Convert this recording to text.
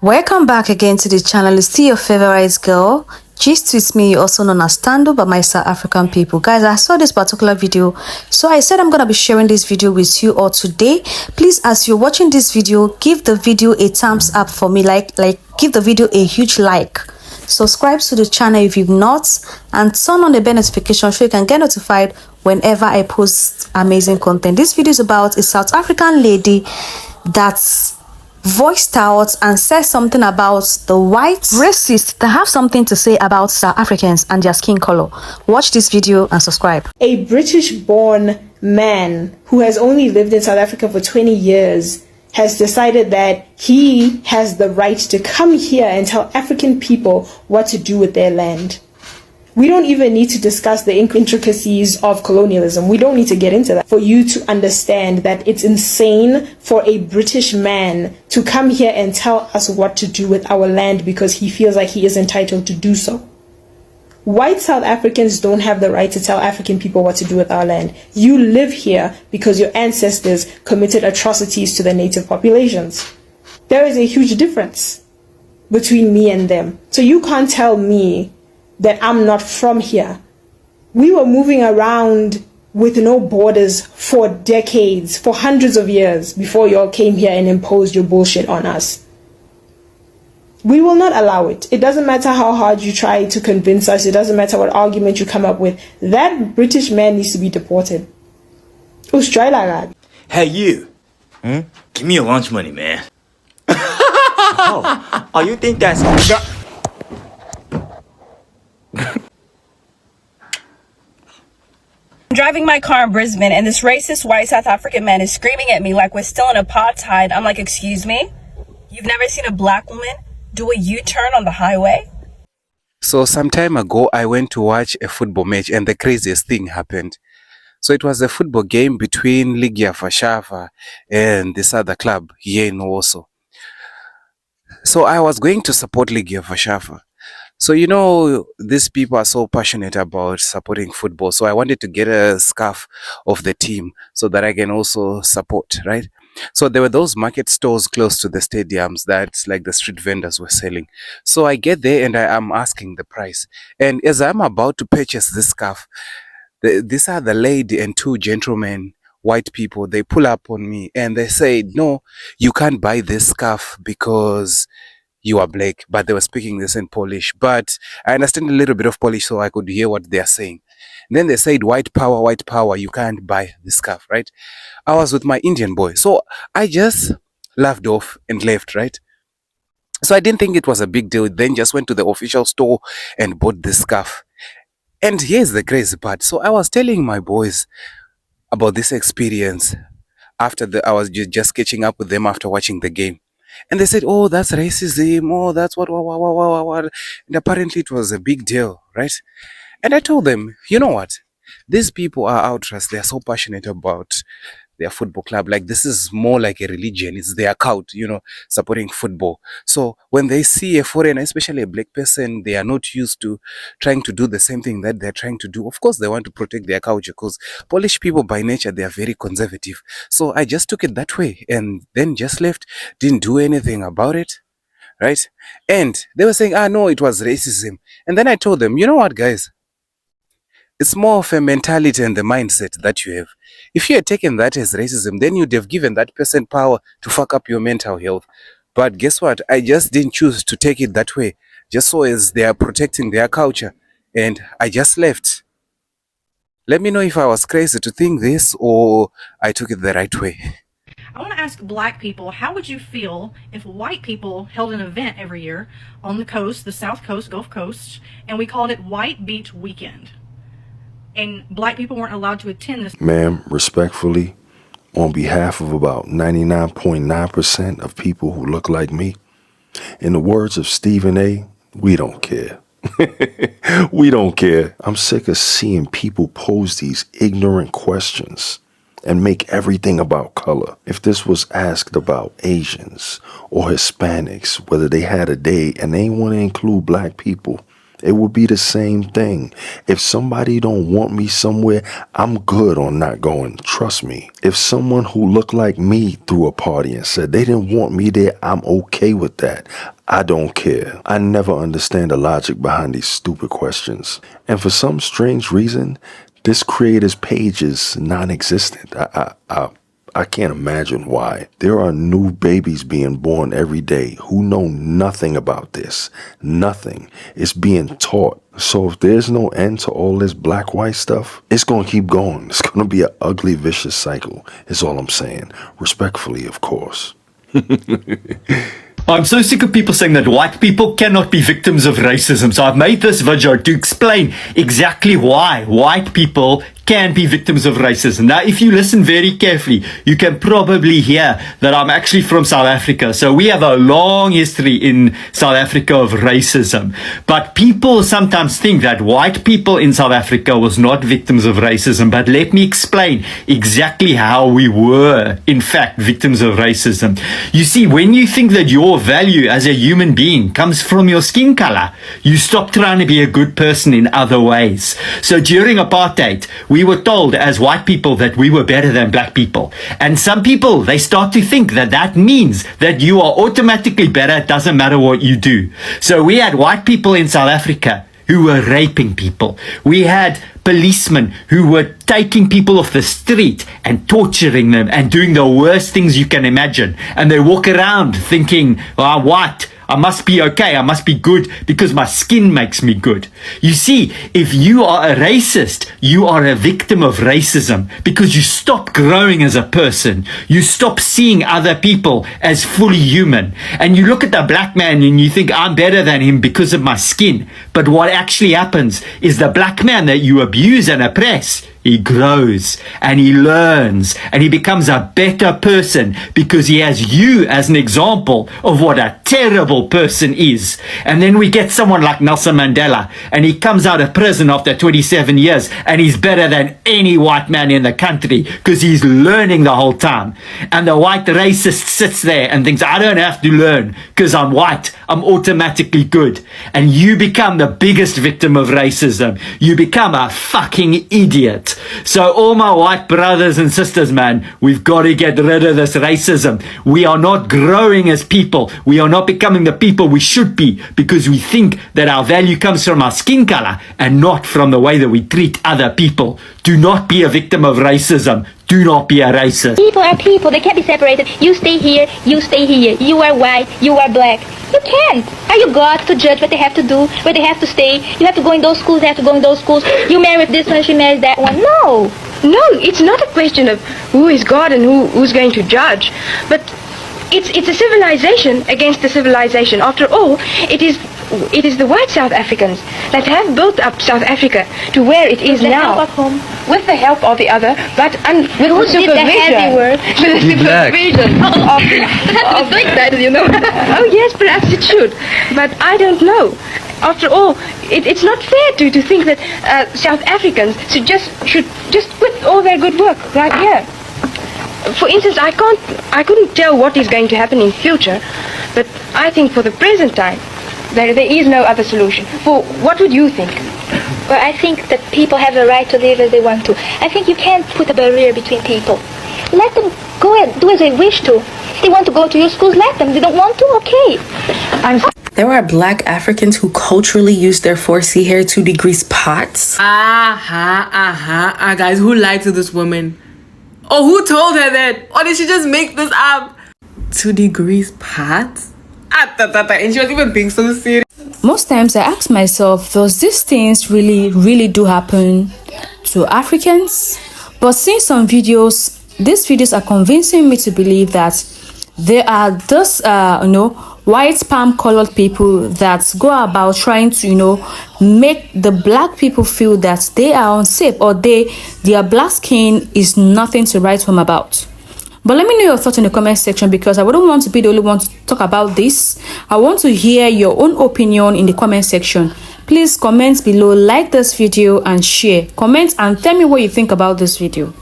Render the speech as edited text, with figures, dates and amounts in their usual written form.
Welcome back again to the channel. It's still your favorite girl, Gist with me, also known as Stando by my South African people. Guys, I saw this particular video, so I said I'm gonna be sharing this video with you all today. Please, as you're watching this video, give the video a thumbs up for me, like give the video a huge like. Subscribe to the channel if you've not, and turn on the bell notification so you can get notified whenever I post amazing content. This video is about a South African lady that's voiced out and said something about the white racists that have something to say about South Africans and their skin color. Watch this video and subscribe. A British-born man who has only lived in South Africa for 20 years has decided that he has the right to come here and tell African people what to do with their land. We don't even need to discuss the intricacies of colonialism. We don't need to get into that for you to understand that it's insane for a British man to come here and tell us what to do with our land because he feels like he is entitled to do so. White South Africans don't have the right to tell African people what to do with our land. You live here because your ancestors committed atrocities to the native populations. There is a huge difference between me and them. So you can't tell me that I'm not from here. We were moving around with no borders for decades, for hundreds of years before y'all came here and imposed your bullshit on us. We will not allow it. It doesn't matter how hard you try to convince us. It doesn't matter what argument you come up with. That British man needs to be deported. Hey, you. Give me your lunch money, man. oh, you think that's... I'm driving my car in Brisbane and this racist white South African man is screaming at me like we're still in apartheid. I'm like, excuse me? You've never seen a black woman do a U-turn on the highway? So some time ago, I went to watch a football match and the craziest thing happened. So it was a football game between Legia Warszawa and this other club here in Warsaw. So I was going to support Legia Warszawa. So, you know, these people are so passionate about supporting football. So I wanted to get a scarf of the team so that I can also support, right? So there were those market stores close to the stadiums that like the street vendors were selling. So I get there and I am asking the price. And as I'm about to purchase this scarf, these are the lady and two gentlemen, white people, they pull up on me and they say, no, you can't buy this scarf because you are black. But they were speaking this in Polish, but I understand a little bit of Polish, so I could hear what they are saying. And then they said, white power, you can't buy this scarf, right? I was with my Indian boy, so I just laughed off and left, right? So I didn't think it was a big deal. Then just went to the official store and bought this scarf. And here's the crazy part. So I was telling my boys about this experience after I was just catching up with them after watching the game. And they said, oh, that's racism. Oh, that's what. And apparently it was a big deal, right? And I told them, you know what? These people are outraged. They are so passionate about their football club. Like, this is more like a religion. It's their cult, you know, supporting football. So when they see a foreigner, especially a black person, they are not used to trying to do the same thing that they're trying to do. Of course, they want to protect their culture because Polish people by nature, they are very conservative. So I just took it that way and then just left, didn't do anything about it, right? And they were saying, no, it was racism. And then I told them, you know what, guys? It's more of a mentality and the mindset that you have. If you had taken that as racism, then you'd have given that person power to fuck up your mental health. But guess what? I just didn't choose to take it that way, just so as they are protecting their culture. And I just left. Let me know if I was crazy to think this or I took it the right way. I want to ask black people, how would you feel if white people held an event every year on the coast, the South Coast, Gulf Coast, and we called it White Beach Weekend? And black people weren't allowed to attend this. Ma'am, respectfully, on behalf of about 99.9% of people who look like me, in the words of Stephen A., we don't care. We don't care. I'm sick of seeing people pose these ignorant questions and make everything about color. If this was asked about Asians or Hispanics, whether they had a day and they want to include black people, It would be the same thing. If somebody don't want me somewhere, I'm good on not going. Trust me. If someone who looked like me threw a party and said they didn't want me there, I'm okay with that. I don't care. I never understand the logic behind these stupid questions. And for some strange reason, this creator's page is non-existent. I can't imagine why. There are new babies being born every day who know nothing about this. Nothing. It's being taught. So if there's no end to all this black-white stuff, it's going to keep going. It's going to be an ugly, vicious cycle, is all I'm saying. Respectfully, of course. I'm so sick of people saying that white people cannot be victims of racism. So I've made this video to explain exactly why white people can be victims of racism. Now, if you listen very carefully, you can probably hear that I'm actually from South Africa. So we have a long history in South Africa of racism. But people sometimes think that white people in South Africa was not victims of racism. But let me explain exactly how we were, in fact, victims of racism. You see, when you think that your value as a human being comes from your skin color, you stop trying to be a good person in other ways. So during apartheid, we were told as white people that we were better than black people. And some people, they start to think that that means that you are automatically better. It doesn't matter what you do. So we had white people in South Africa who were raping people. We had policemen who were taking people off the street and torturing them and doing the worst things you can imagine. And they walk around thinking, oh, what? I must be okay. I must be good because my skin makes me good. You see, if you are a racist, you are a victim of racism because you stop growing as a person. You stop seeing other people as fully human. And you look at the black man and you think, I'm better than him because of my skin. But what actually happens is the black man that you abuse and oppress, he grows and he learns and he becomes a better person because he has you as an example of what a terrible person is. And then we get someone like Nelson Mandela and he comes out of prison after 27 years and he's better than any white man in the country because he's learning the whole time. And the white racist sits there and thinks, I don't have to learn because I'm white. I'm automatically good. And you become the biggest victim of racism. You become a fucking idiot. So all my white brothers and sisters, man, we've got to get rid of this racism. We are not growing as people. We are not becoming the people we should be because we think that our value comes from our skin color and not from the way that we treat other people. Do not be a victim of racism. Do not be a racist. People are people. They can't be separated. You stay here. You stay here. You are white. You are black. You can't. Are you God to judge what they have to do, where they have to stay? You have to go in those schools. They have to go in those schools. You marry with this one. She marries that one. No. No, it's not a question of who is God and who's going to judge, but it's a civilization against the civilization. After all, it is the white South Africans that have built up South Africa to where it is now. With the help of the other, but with the supervision. With the supervision of that, you know. Oh yes, perhaps it should, but I don't know. After all, it's not fair to think that South Africans should just quit all their good work right here. For instance, I couldn't tell what is going to happen in future, but I think for the present time, there is no other solution. For what would you think? Well, I think that people have the right to live as they want to. I think you can't put a barrier between people. Let them go and do as they wish to. If they want to go to your schools, let them. They don't want to, okay. There are black Africans who culturally use their 4C hair to degrease pots. Guys, who lied to this woman? Oh, who told her that? Or did she just make this up? To degrease pots? And she was even being so serious. Most times I ask myself, does these things really do happen to Africans? But seeing some videos, these videos are convincing me to believe that there are those, white palm colored people that go about trying to, make the black people feel that they are unsafe or their black skin is nothing to write home about. But let me know your thoughts in the comment section because I wouldn't want to be the only one to talk about this. I want to hear your own opinion in the comment section. Please comment below, like this video and share. Comment and tell me what you think about this video.